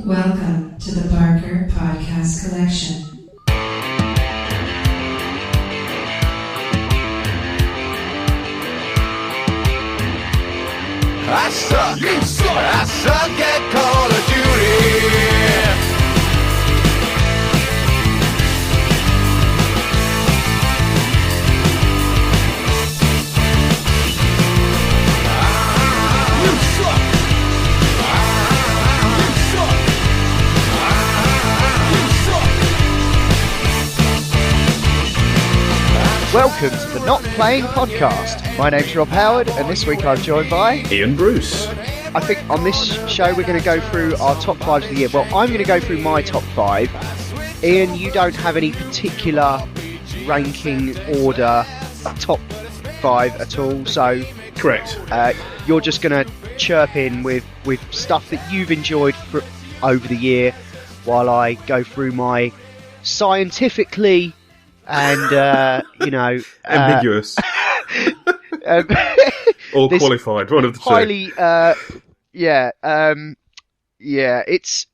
Welcome to the Barker Podcast Collection. I suck, you suck, I suck at Call of Duty. You suck. Welcome to the Not Playing Podcast. My name's Rob Howard, and this week I'm joined by Iain Bruce. I think on this show we're going to go through our top fives of the year. Well, I'm going to go through my top five. Iain, you don't have any particular ranking order top five at all, so Correct. You're just going to chirp in with stuff that you've enjoyed over the year, while I go through my scientifically and ambiguous or qualified, one of the highly, two. It's,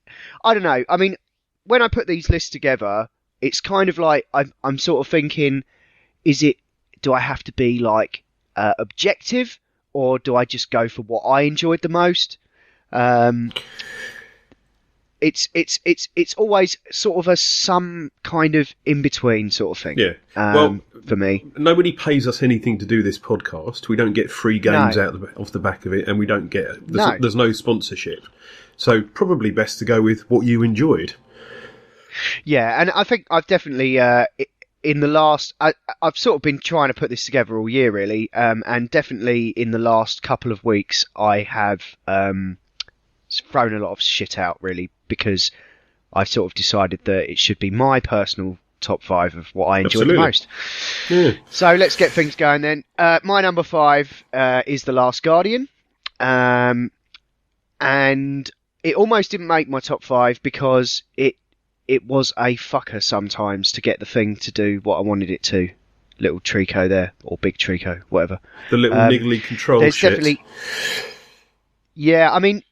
I don't know. I mean, when I put these lists together, it's kind of like I'm sort of thinking, do I have to be like objective, or do I just go for what I enjoyed the most? It's always sort of some kind of in between sort of thing. Yeah. For me, nobody pays us anything to do this podcast. We don't get free games off the back of it, and we don't get there's no sponsorship. So probably best to go with what you enjoyed. Yeah, and I think I've definitely in the last I've sort of been trying to put this together all year really, and definitely in the last couple of weeks I have thrown a lot of shit out really, because I've sort of decided that it should be my personal top five of what I enjoyed the most. Yeah. So let's get things going then. My number five is The Last Guardian, and it almost didn't make my top five because it was a fucker sometimes to get the thing to do what I wanted it to. Little Trico there, or Big Trico, whatever. The little niggly control there's shit. Definitely, yeah, I mean,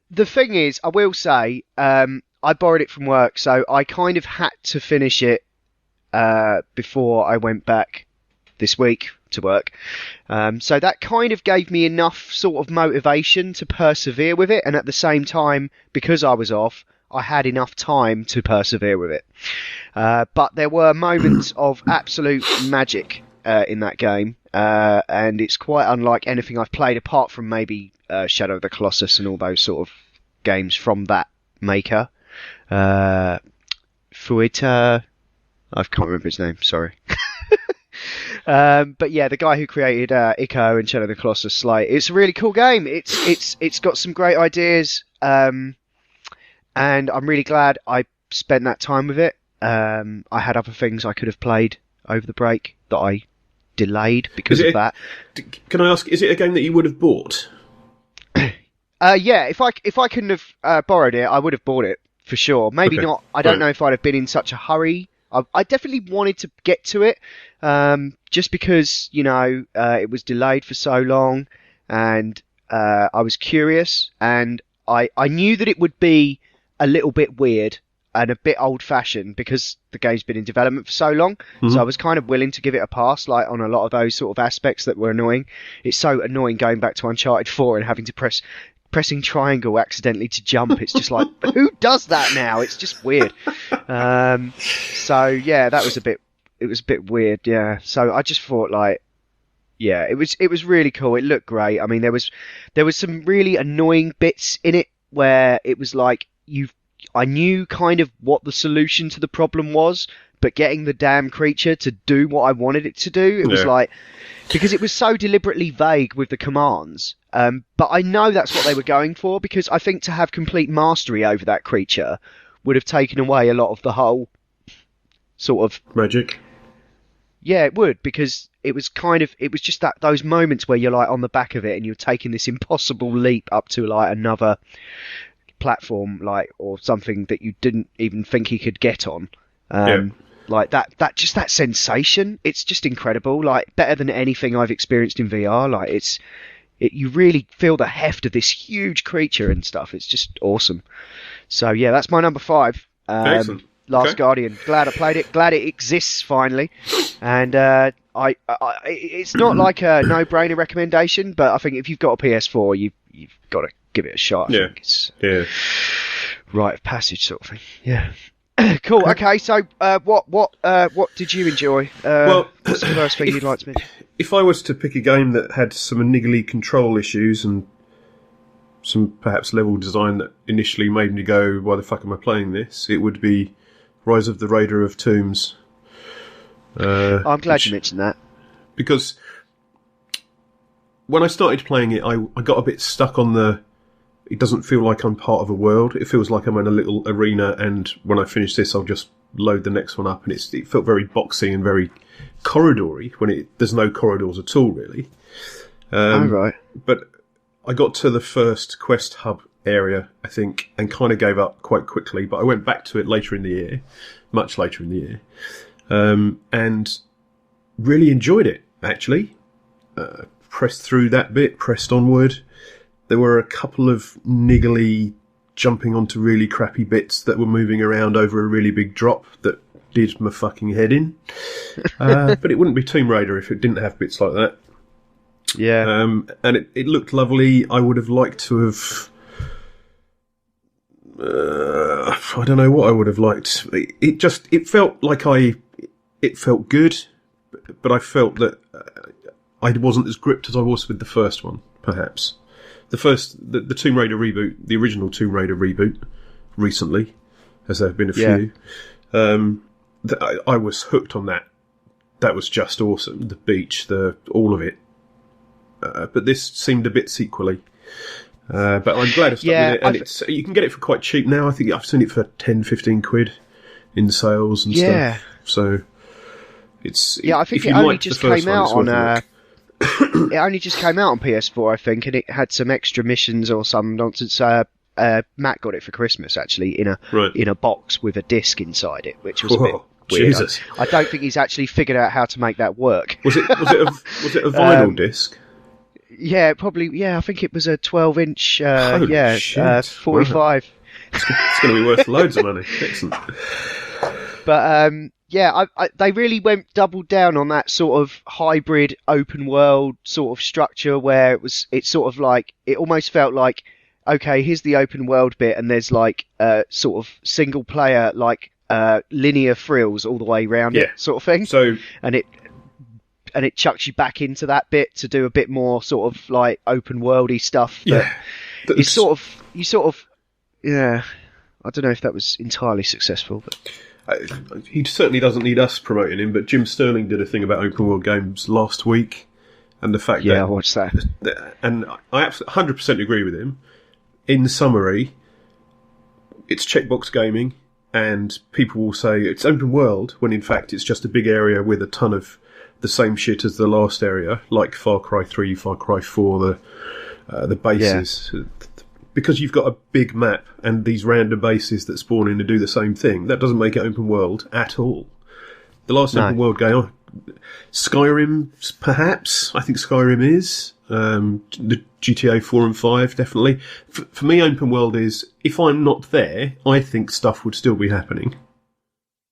the thing is, I will say, I borrowed it from work, so I kind of had to finish it before I went back this week to work. So that kind of gave me enough sort of motivation to persevere with it, and at the same time, because I was off, I had enough time to persevere with it. But there were moments of absolute magic in that game, and it's quite unlike anything I've played apart from maybe Shadow of the Colossus and all those sort of games from that maker. Fuita, I can't remember his name, sorry. But yeah, the guy who created Ico and Shadow of the Colossus, like, it's a really cool game. It's got some great ideas, and I'm really glad I spent that time with it. I had other things I could have played over the break that I delayed because of that. Can I ask, is it a game that you would have bought? Yeah, if I couldn't have borrowed it, I would have bought it for sure. Maybe Okay. not. I don't know if I'd have been in such a hurry. I definitely wanted to get to it, just because it was delayed for so long, and I was curious, and I knew that it would be a little bit weird and a bit old-fashioned because the game's been in development for so long. Mm-hmm. So I was kind of willing to give it a pass, like on a lot of those sort of aspects that were annoying. It's so annoying going back to Uncharted 4 and having to pressing triangle accidentally to jump. It's just like, who does that now? It's just weird. So yeah, it was a bit weird. Yeah. So I just thought, like, yeah, it was really cool. It looked great. I mean, there was some really annoying bits in it where it was like I knew kind of what the solution to the problem was, but getting the damn creature to do what I wanted it to do, it was like, because it was so deliberately vague with the commands. But I know that's what they were going for, because I think to have complete mastery over that creature would have taken away a lot of the whole sort of magic. Yeah, it would, because it was just those moments where you're like on the back of it and you're taking this impossible leap up to like another platform, like, or something that you didn't even think he could get on. Like that sensation, it's just incredible. Like, better than anything I've experienced in VR. Like, you really feel the heft of this huge creature and stuff. It's just awesome. So yeah, that's my number 5. Excellent. Last Okay. Guardian. Glad I played it. Glad it exists finally. And it's not like a no-brainer recommendation, but I think if you've got a PS4, you've got to give it a shot. I think it's rite of passage sort of thing. Yeah. Cool. Okay. So, what did you enjoy? What's the first thing you'd like to mention? If I was to pick a game that had some niggly control issues and some perhaps level design that initially made me go, "Why the fuck am I playing this?" it would be Rise of the Raider of Tombs. I'm glad you mentioned that. Because when I started playing it, I got a bit stuck on it doesn't feel like I'm part of a world. It feels like I'm in a little arena, and when I finish this, I'll just load the next one up. And it felt very boxy and very corridory when there's no corridors at all, really. Right. But I got to the first quest hub area, I think, and kind of gave up quite quickly. But I went back to it later in the year, much later in the year, and really enjoyed it, actually. Pressed through that bit, pressed onward. There were a couple of niggly jumping onto really crappy bits that were moving around over a really big drop that did my fucking head in. But it wouldn't be Tomb Raider if it didn't have bits like that. Yeah. And it looked lovely. I would have liked to have... I don't know what I would have liked. It felt like it felt good, but I felt that I wasn't as gripped as I was with the first one, perhaps. The Tomb Raider reboot, the original Tomb Raider reboot, recently, as there have been a few, I was hooked on that. That was just awesome. The beach, all of it. But this seemed a bit sequely. But I'm glad I stuck with it. And you can get it for quite cheap now. I think I've seen it for 10, 15 quid in sales and stuff. So it's... Yeah, I think it only just came out on... it only just came out on PS4, I think, and it had some extra missions or some nonsense. Matt got it for Christmas, actually, in a box with a disc inside it, which was a bit weird. Jesus. I don't think he's actually figured out how to make that work. Was it a vinyl disc? Yeah, probably. Yeah, I think it was a 12-inch. Holy shit. 45. Wow. It's going to be worth loads of money. Excellent. But they really doubled down on that sort of hybrid open world sort of structure where it sort of like, it almost felt like, okay, here's the open world bit, and there's like sort of single player like linear thrills all the way around it, sort of thing. So and it chucks you back into that bit to do a bit more sort of like open worldy stuff. Yeah, I don't know if that was entirely successful, but. He certainly doesn't need us promoting him, but Jim Sterling did a thing about open world games last week, and the fact that... I watched that. And I 100% agree with him. In summary, it's checkbox gaming, and people will say it's open world, when in fact it's just a big area with a ton of the same shit as the last area, like Far Cry 3, Far Cry 4, the bases... Yeah. Because you've got a big map and these random bases that spawn in to do the same thing, that doesn't make it open world at all. The last open world game, Skyrim, perhaps. I think Skyrim is. The GTA 4 and 5, definitely. For me, open world is, if I'm not there, I think stuff would still be happening.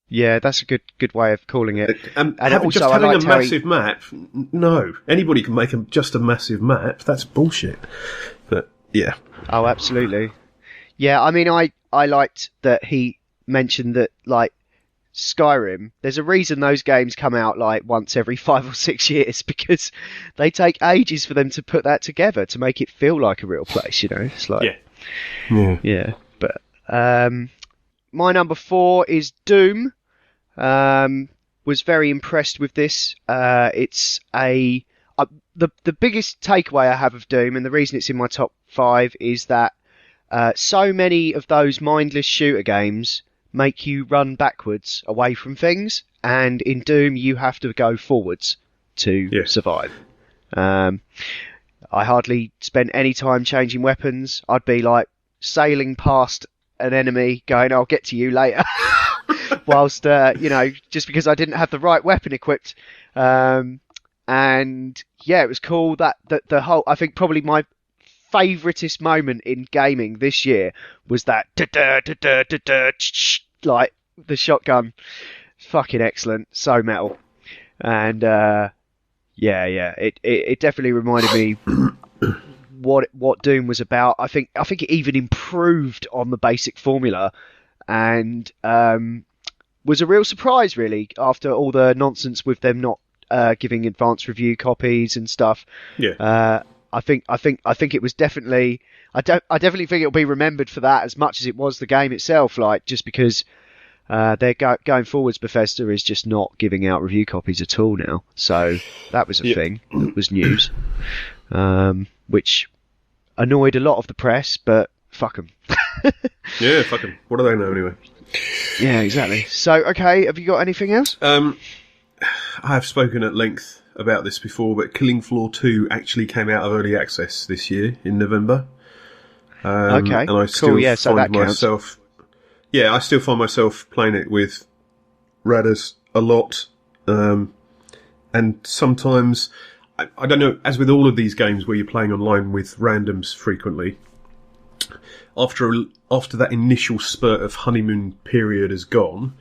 Yeah, that's a good way of calling it. And also, having a massive map, no. Anybody can make just a massive map. That's bullshit. But, yeah. Oh, absolutely. Yeah, I mean, I liked that he mentioned that, like, Skyrim, there's a reason those games come out, like, once every 5 or 6 years, because they take ages for them to put that together to make it feel like a real place, you know? It's like... Yeah. But, my number 4 is Doom. Was very impressed with this. It's the biggest takeaway I have of Doom, and the reason it's in my top 5, is that so many of those mindless shooter games make you run backwards away from things, and in Doom you have to go forwards to survive. I hardly spent any time changing weapons. I'd be like sailing past an enemy going, I'll get to you later, whilst just because I didn't have the right weapon equipped. And and yeah, it was cool. That the whole, I think probably my favouriteest moment in gaming this year was that like the shotgun. Fucking excellent, so metal, and it definitely reminded me what Doom was about. I think it even improved on the basic formula, and was a real surprise really after all the nonsense with them not giving advanced review copies and stuff. Yeah. I think it was definitely. I definitely think it'll be remembered for that as much as it was the game itself. Like, just because they're going forwards, Bethesda is just not giving out review copies at all now. So that was a thing. That was news, which annoyed a lot of the press. But fuck them. Yeah, fuck them. What do they know anyway? Yeah, exactly. So, okay, have you got anything else? I have spoken at length about this before, but Killing Floor 2 actually came out of early access this year in November. Okay, and I still cool. Yeah, so that find counts. myself. Yeah, I still find myself playing it with Radders a lot, and sometimes I don't know. As with all of these games where you're playing online with randoms frequently, after that initial spurt of honeymoon period is gone,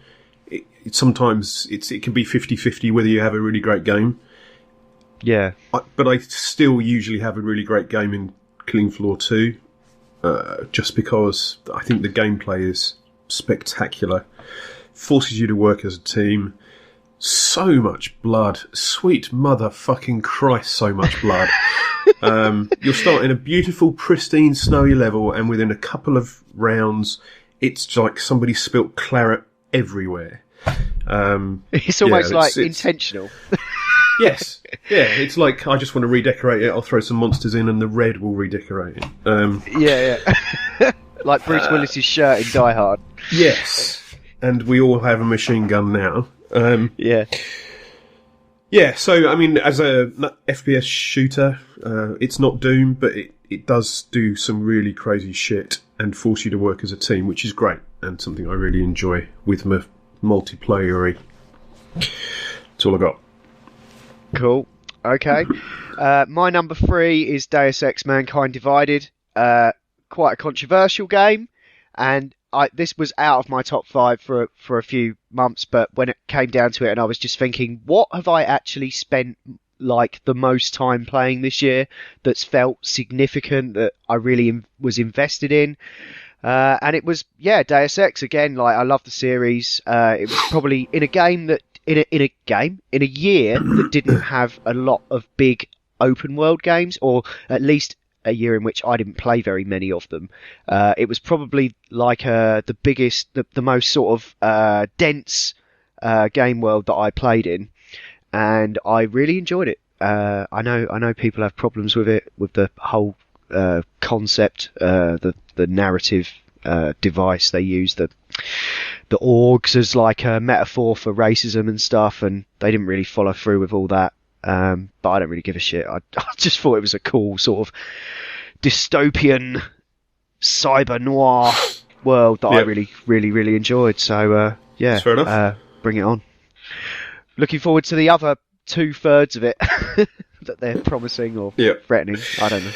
sometimes it can be 50-50 whether you have a really great game. Yeah. But I still usually have a really great game in Killing Floor 2, just because I think the gameplay is spectacular. Forces you to work as a team. So much blood. Sweet motherfucking Christ, so much blood. You'll start in a beautiful, pristine, snowy level, and within a couple of rounds, it's like somebody spilt claret everywhere. It's almost intentional. Yes. Yeah, it's like, I just want to redecorate it, I'll throw some monsters in and the red will redecorate it. Yeah. Like Bruce Willis's shirt in Die Hard. Yes. And we all have a machine gun now. Yeah. Yeah, so, I mean, as a FPS shooter, it's not Doom, but it does do some really crazy shit and force you to work as a team, which is great, and something I really enjoy with multiplayer-y. That's all I got. Cool. Okay. My number 3 is Deus Ex Mankind Divided. Quite a controversial game, and this was out of my top 5 for a few months, but when it came down to it and I was just thinking, what have I actually spent like the most time playing this year that's felt significant, that I really was invested in? And it was, Deus Ex again. Like, I love the series. It was probably in a game that in a year that didn't have a lot of big open world games, or at least a year in which I didn't play very many of them. It was probably like the biggest, the most sort of dense game world that I played in, and I really enjoyed it. I know people have problems with it, with the whole concept, the narrative device they use, the orgs as like a metaphor for racism and stuff, and they didn't really follow through with all that. But I don't really give a shit. I just thought it was a cool sort of dystopian cyber noir world that I really enjoyed. So That's fair enough. Bring it on. Looking forward to the other 2/3 of it that they're promising or threatening. I don't know.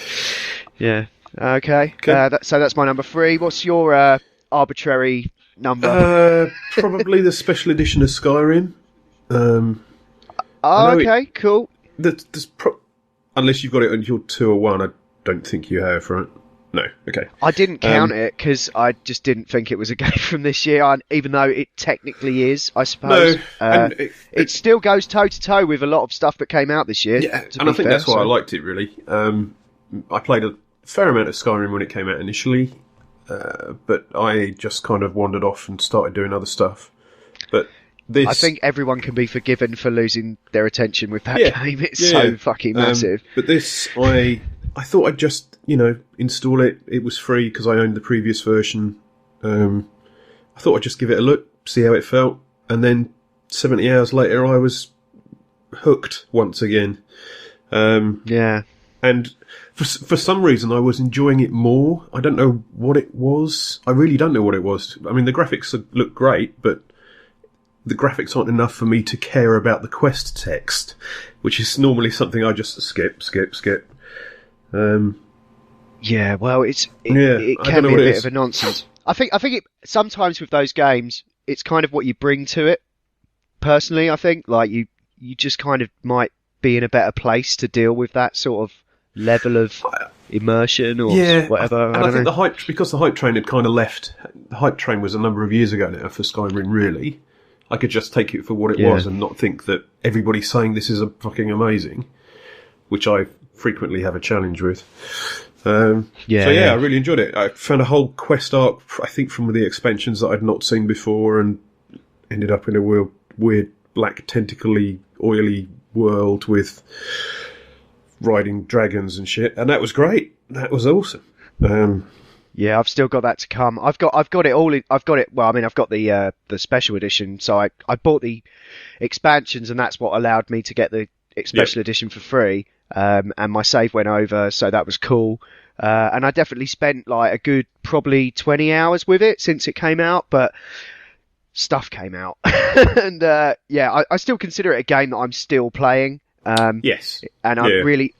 Yeah. Okay. So that's my number 3. What's your arbitrary number? Probably the special edition of Skyrim. Okay, cool. Unless you've got it on your 2 or 1, I don't think you have, right? No, okay. I didn't count it because I just didn't think it was a game from this year, even though it technically is, I suppose. No, it still goes toe-to-toe with a lot of stuff that came out this year. Yeah, and I think that's why I liked it, really. I played a fair amount of Skyrim when it came out initially, but I just kind of wandered off and started doing other stuff. But I think everyone can be forgiven for losing their attention with that game. It's so fucking massive. But this, I thought I'd just, install it. It was free because I owned the previous version. I thought I'd just give it a look, see how it felt, and then 70 hours later I was hooked once again. And for some reason I was enjoying it more. I don't know what it was. I really don't know what it was. I mean, the graphics look great, but the graphics aren't enough for me to care about the quest text, which is normally something I just skip. Yeah, well, it I can don't know be a what it bit is. of a nonsense. I think it sometimes with those games, it's kind of what you bring to it. Personally, I think like you just kind of might be in a better place to deal with that sort of level of immersion or whatever. I think the hype, because the hype train had kind of left. The hype train was a number of years ago now for Skyrim. Really, I could just take it for what it was and not think that everybody's saying this is a fucking amazing, which I frequently have a challenge with. I really enjoyed it. I found a whole quest arc, I think, from the expansions that I'd not seen before, and ended up in a weird black tentacly oily world with riding dragons and shit, and that was great. That was awesome. Yeah, I've still got that to come. I've got it all. I've got it. Well, I mean, I've got the special edition. So I bought the expansions, and that's what allowed me to get the special edition for free. And my save went over, so that was cool. And I definitely spent like a good probably 20 hours with it since it came out, but stuff came out, and I still consider it a game that I'm still playing. Yes, and I really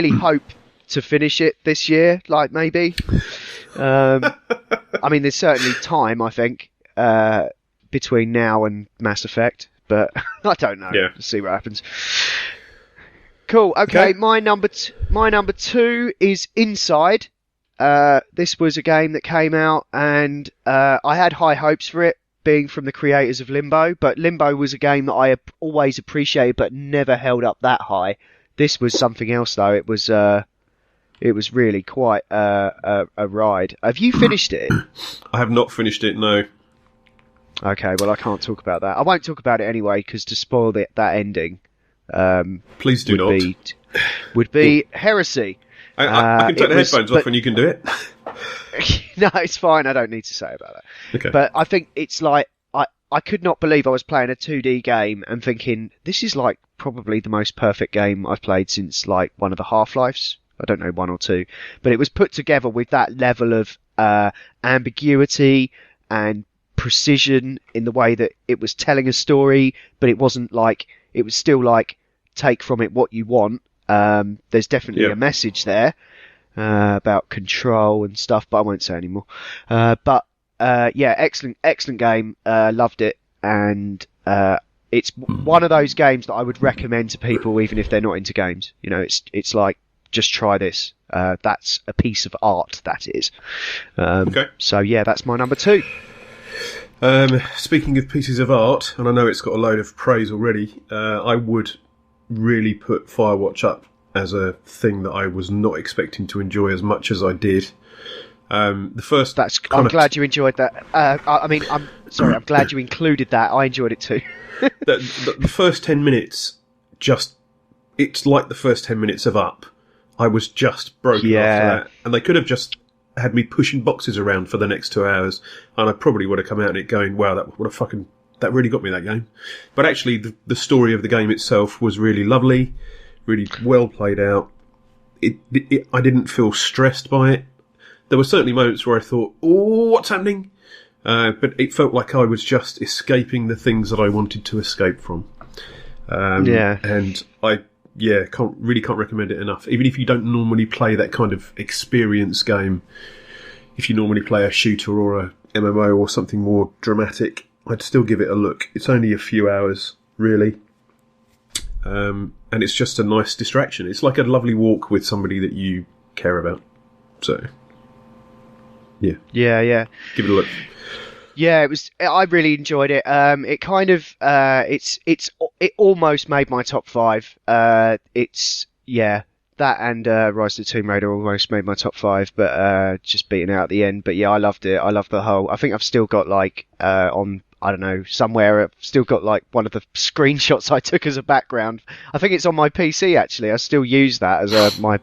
hope to finish it this year, like maybe. I mean, there's certainly time, I think, between now and Mass Effect, but I don't know. Yeah. Let's see what happens. Cool. Okay, my number two is Inside. This was a game that came out, and I had high hopes for it, being from the creators of Limbo, but Limbo was a game that I always appreciated, but never held up that high. This was something else, though. It was really quite a ride. Have you finished it? I have not finished it. No. Okay, well, I can't talk about that. I won't talk about it anyway, because to spoil that ending, please do would be heresy. I can take the headphones off and you can do it. No, it's fine. I don't need to say about that. Okay. But I think it's like I could not believe I was playing a 2D game and thinking this is like probably the most perfect game I've played since like one of the Half-Lives. I don't know, 1 or 2, but it was put together with that level of ambiguity and precision in the way that it was telling a story, but it wasn't like it was still like take from it what you want. There's definitely a message there about control and stuff, but I won't say anymore. Excellent game. Loved it, and it's one of those games that I would recommend to people, even if they're not into games. You know, it's like just try this. That's a piece of art. That is. So yeah, that's my number 2. Speaking of pieces of art, and I know it's got a load of praise already, I would really put Firewatch up as a thing that I was not expecting to enjoy as much as I did. I'm glad you enjoyed that. I'm sorry, I'm glad you included that. I enjoyed it too. the first 10 minutes, it's like the first 10 minutes of Up. I was just broken after that. And they could have just had me pushing boxes around for the next 2 hours, and I probably would have come out of it going, wow, that really got me, that game. But actually, the story of the game itself was really lovely, really well played out. I didn't feel stressed by it. There were certainly moments where I thought, oh, what's happening? But it felt like I was just escaping the things that I wanted to escape from. And I can't recommend it enough. Even if you don't normally play that kind of experience game, if you normally play a shooter or a MMO or something more dramatic, I'd still give it a look. It's only a few hours, really. And it's just a nice distraction. It's like a lovely walk with somebody that you care about. So, yeah. Yeah. Give it a look. Yeah, it was. I really enjoyed it. It kind of, it almost made my top 5. That and Rise of the Tomb Raider almost made my top 5, but just beating out at the end. But yeah, I loved it. I loved the whole. I think I've still got like I don't know, somewhere I've still got like one of the screenshots I took as a background. I think it's on my PC actually. I still use that as my.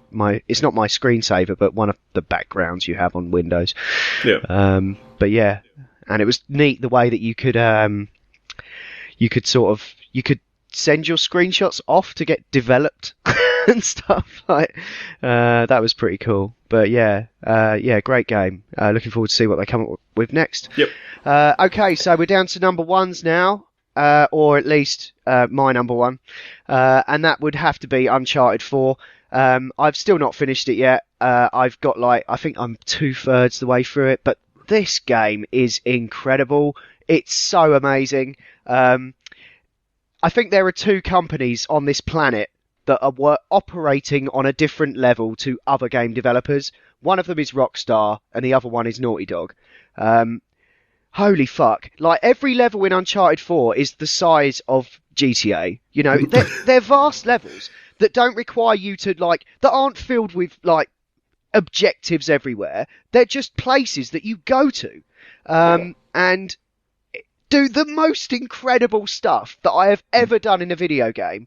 It's not my screensaver, but one of the backgrounds you have on Windows. Yeah. But yeah. And it was neat the way that you could send your screenshots off to get developed and stuff like that was pretty cool. But great game. Looking forward to see what they come up with next. Yep. Okay, so we're down to number 1s now. or at least my number one, and that would have to be Uncharted 4. I've still not finished it yet. I've got I think I'm 2/3 the way through it, but this game is incredible. It's so amazing. I think there are two companies on this planet that are operating on a different level to other game developers. One of them is Rockstar, and the other one is Naughty Dog. Holy fuck. Like, every level in Uncharted 4 is the size of GTA. You know, they're vast levels that don't require you to, that aren't filled with, objectives everywhere. They're just places that you go to. And do the most incredible stuff that I have ever done in a video game.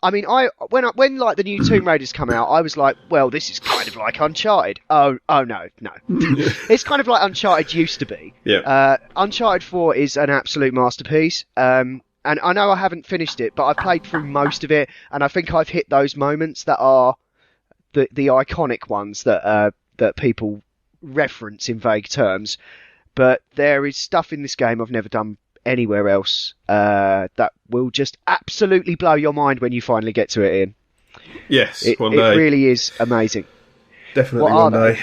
I mean, when the new Tomb Raiders come out, I was like, well, this is kind of like Uncharted. Oh no. It's kind of like Uncharted used to be. Yeah. Uncharted 4 is an absolute masterpiece. And I know I haven't finished it, but I've played through most of it, and I think I've hit those moments that are the iconic ones that people reference in vague terms. But there is stuff in this game I've never done anywhere else that will just absolutely blow your mind when you finally get to it, Ian. Yes, one day. It really is amazing. Definitely one day.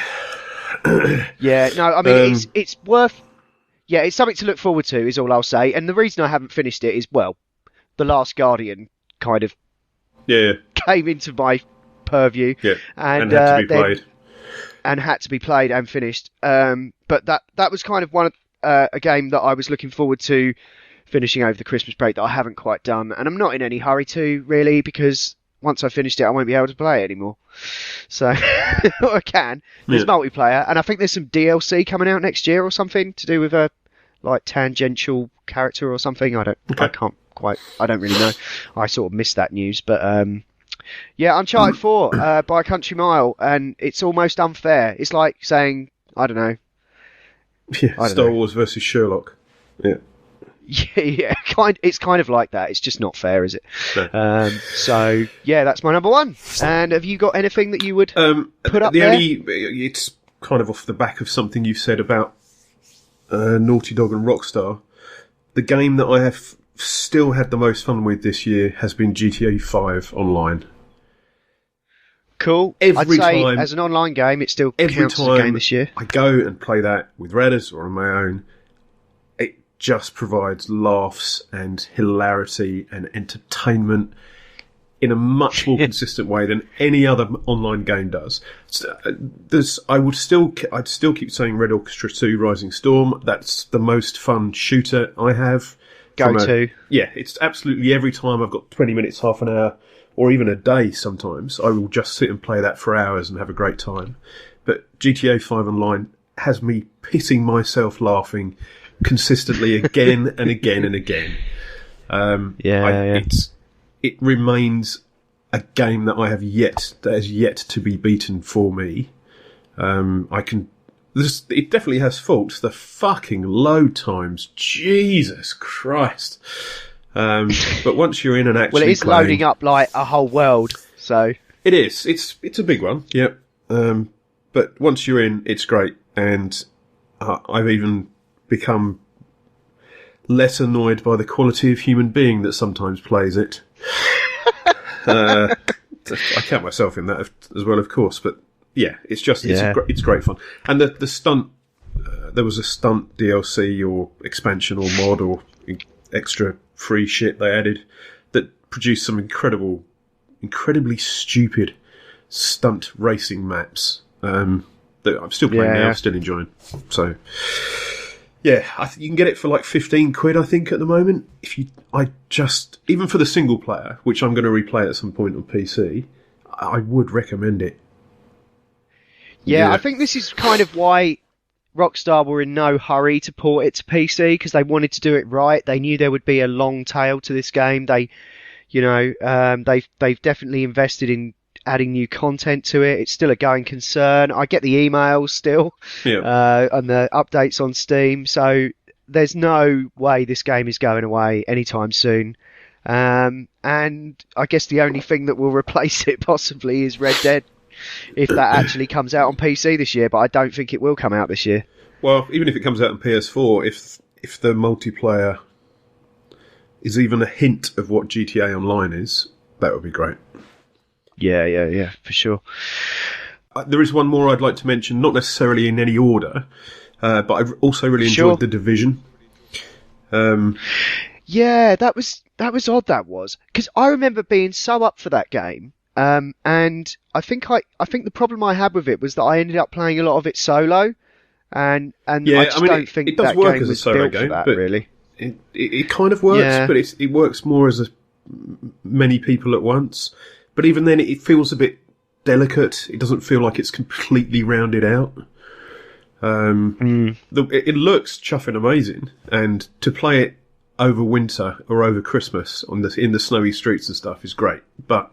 Yeah, no, I mean, it's worth... Yeah, it's something to look forward to, is all I'll say. And the reason I haven't finished it is, well, The Last Guardian kind of came into my purview. Yeah, and had to be played. And had to be played and finished. But that was kind of one of a game that I was looking forward to finishing over the Christmas break that I haven't quite done. And I'm not in any hurry to, really, because once I finished it, I won't be able to play it anymore. So, I can. There's multiplayer, and I think there's some DLC coming out next year or something to do with a, tangential character or something. I don't really know. I sort of missed that news, but, yeah, Uncharted 4 by a country mile, and it's almost unfair. It's like saying, I don't know. Yeah, Star Wars versus Sherlock. Yeah. Yeah, it's kind of like that. It's just not fair, is it? No. So, yeah, that's my number one. And have you got anything that you would put up there? It's kind of off the back of something you've said about Naughty Dog and Rockstar. The game that I have still had the most fun with this year has been GTA 5 Online. Cool. I'd say, as an online game, it still counts as a game this year. I go and play that with Reddit or on my own. It just provides laughs and hilarity and entertainment in a much more consistent way than any other online game does. I'd still keep saying Red Orchestra 2 Rising Storm. That's the most fun shooter I have. Yeah, it's absolutely every time I've got 20 minutes, half an hour, or even a day sometimes, I will just sit and play that for hours and have a great time. But GTA 5 Online has me pissing myself laughing consistently again and again and again. It remains a game that has yet to be beaten for me. It definitely has faults. The fucking load times, Jesus Christ. But once you're in and actually well, it is playing, loading up like a whole world, so it is. It's a big one, yep. But once you're in, it's great, and I've even become less annoyed by the quality of human being that sometimes plays it. I count myself in that as well, of course. But yeah, it's great fun, and the stunt. There was a stunt DLC or expansion or mod or extra free shit they added that produced some incredibly stupid stunt racing maps that I'm still playing now, still enjoying. So, yeah, you can get it for like 15 quid, I think, at the moment. Even for the single player, which I'm going to replay at some point on PC, I would recommend it. Yeah, I think this is kind of why Rockstar were in no hurry to port it to PC, because they wanted to do it right. They knew there would be a long tail to this game. They've definitely invested in adding new content to it. It's still a going concern. I get the emails still, and the updates on Steam. So there's no way this game is going away anytime soon. And I guess the only thing that will replace it possibly is Red Dead, if that actually comes out on PC this year, but I don't think it will come out this year. Well, even if it comes out on PS4, if the multiplayer is even a hint of what GTA Online is, that would be great. Yeah, for sure. There is one more I'd like to mention, not necessarily in any order, but I've also really enjoyed The Division. Yeah, that was odd. That was because I remember being so up for that game, and I think the problem I had with it was that I ended up playing a lot of it solo, and Yeah, I just don't think it does that work game as a was solo built game, for that, but really. It kind of works, Yeah. but it works more as many people at once. But even then, it feels a bit delicate. It doesn't feel like it's completely rounded out. It looks chuffing amazing, and to play it over winter or over Christmas in the snowy streets and stuff is great. But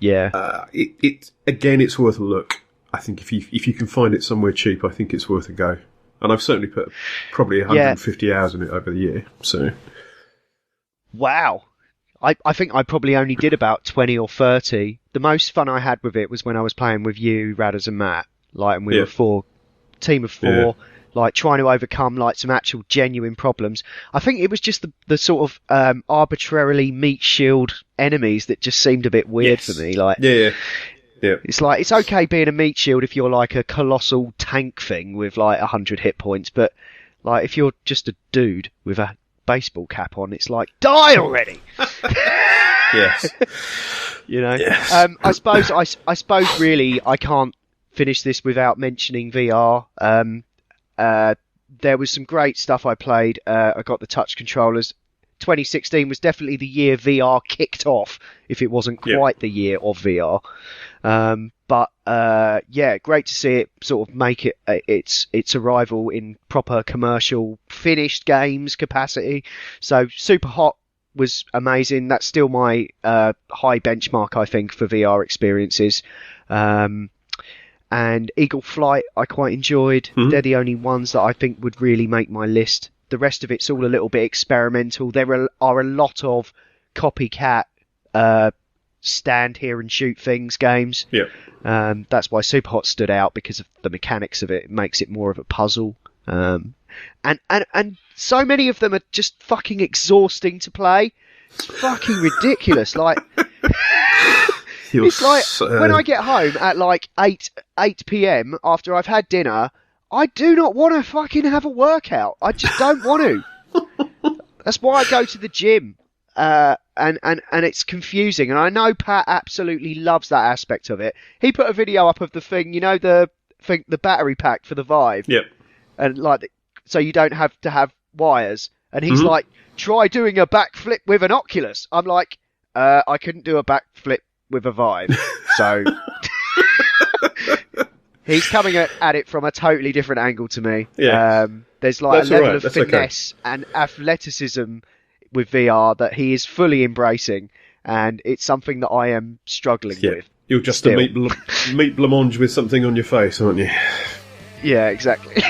Yeah, it's worth a look. I think if you can find it somewhere cheap, I think it's worth a go. And I've certainly put probably 150 hours in it over the year. So, wow. I think I probably only did about 20 or 30. The most fun I had with it was when I was playing with you, Radders and Matt. And we were team of four, trying to overcome some actual genuine problems. I think it was just the sort of arbitrarily meat shield enemies that just seemed a bit weird for me. Yeah. It's it's okay being a meat shield if you're a colossal tank thing with 100 hit points, but if you're just a dude with a baseball cap on, it's die already. Yes. Yes. I suppose really I can't finish this without mentioning VR. There was some great stuff I played. I got the touch controllers. 2016 was definitely the year VR kicked off, if it wasn't quite the year of VR. But great to see it sort of make its arrival in proper commercial finished games capacity. So Super Hot was amazing. That's still my high benchmark, I think, for VR experiences. And Eagle Flight I quite enjoyed. Mm-hmm. They're the only ones that I think would really make my list. The rest of it's all a little bit experimental. There are a lot of copycat stand here and shoot things games. Yeah. That's why Super Hot stood out, because of the mechanics of it. It makes it more of a puzzle. And so many of them are just fucking exhausting to play. It's fucking ridiculous. It's when I get home at 8 p.m. after I've had dinner, I do not want to fucking have a workout. I just don't want to. That's why I go to the gym. And it's confusing. And I know Pat absolutely loves that aspect of it. He put a video up of the thing, the battery pack for the Vive. Yep. And so you don't have to have wires. And he's try doing a backflip with an Oculus. I'm I couldn't do a backflip with a Vive. So he's coming at it from a totally different angle to me. Yeah. There's a level of finesse and athleticism with VR that he is fully embracing, and it's something that I am struggling with. You're just a meat blancmange with something on your face, aren't you? Yeah, exactly.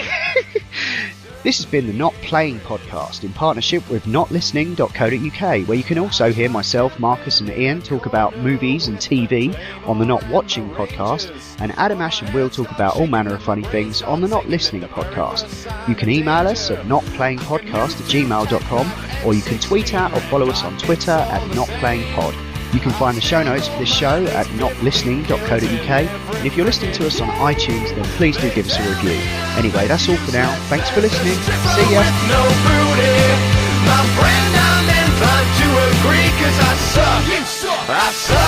This has been the Not Playing podcast in partnership with notlistening.co.uk, where you can also hear myself, Marcus and Iain talk about movies and TV on the Not Watching podcast, and Adam, Ash and Will talk about all manner of funny things on the Not Listening podcast. You can email us at notplayingpodcast@gmail.com, or you can tweet at or follow us on Twitter at notplayingpod. You can find the show notes for this show at notlistening.co.uk, and if you're listening to us on iTunes, then please do give us a review. Anyway, that's all for now. Thanks for listening. See ya. No booty, my friend, I'm inclined to agree, 'cause I suck. You suck. I suck.